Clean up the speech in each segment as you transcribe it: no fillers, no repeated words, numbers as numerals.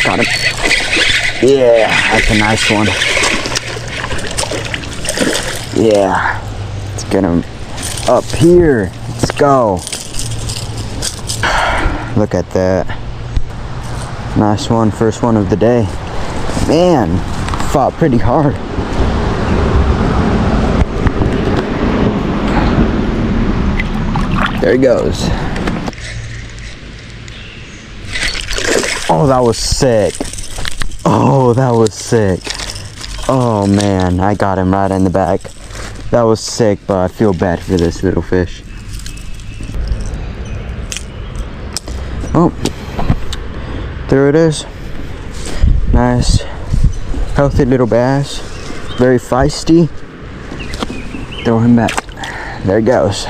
Got him. Yeah, that's a nice one. Yeah, let's get him up here. Let's go. Look at that. Nice one, first one of the day. Man, fought pretty hard. There he goes. Oh, that was sick. Oh, that was sick. Oh man, I got him right in the back. That was sick, but I feel bad for this little fish. Oh, there it is. Nice, healthy little bass. Very feisty. Throw him back. There he goes.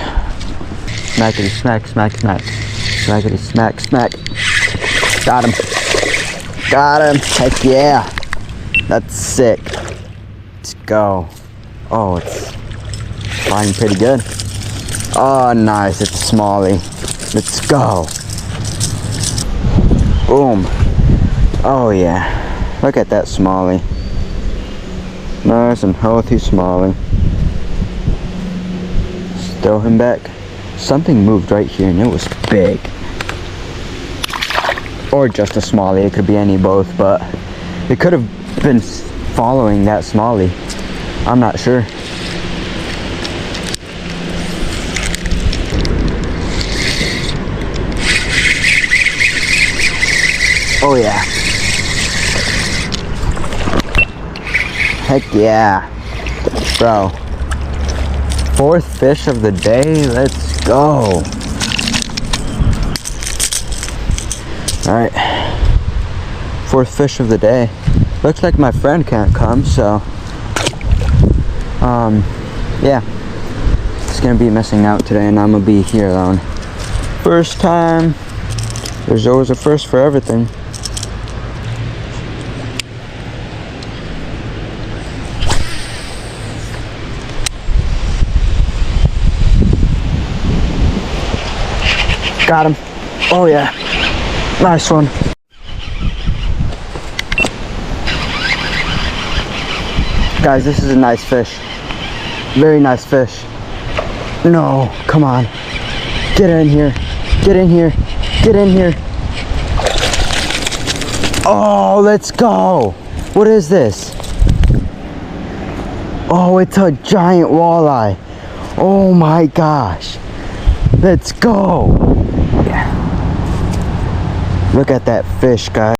Smackety smack, smack, smack. Smackety smack, smack. Got him. Got him. Heck yeah. That's sick. Let's go. Oh, it's flying pretty good. Oh, nice. It's a smallie. Let's go. Boom. Oh, yeah. Look at that smallie. Nice and healthy smallie. Throw him back. Something moved right here and it was big. Or just a smallie. It could be any both, but it could have been following that smallie. I'm not sure. Oh yeah. Heck yeah. Bro. Fourth fish of the day. Let's go. Alright. Fourth fish of the day. Looks like my friend can't come, so yeah. He's gonna be missing out today and I'm gonna be here alone. First time. There's always a first for everything. Got him. Oh yeah. Nice one. Guys, this is a nice fish. Very nice fish. No, come on. Get in here. Get in here. Get in here. Oh, let's go. What is this? Oh, it's a giant walleye. Oh my gosh. Let's go. Yeah. Look at that fish, guys.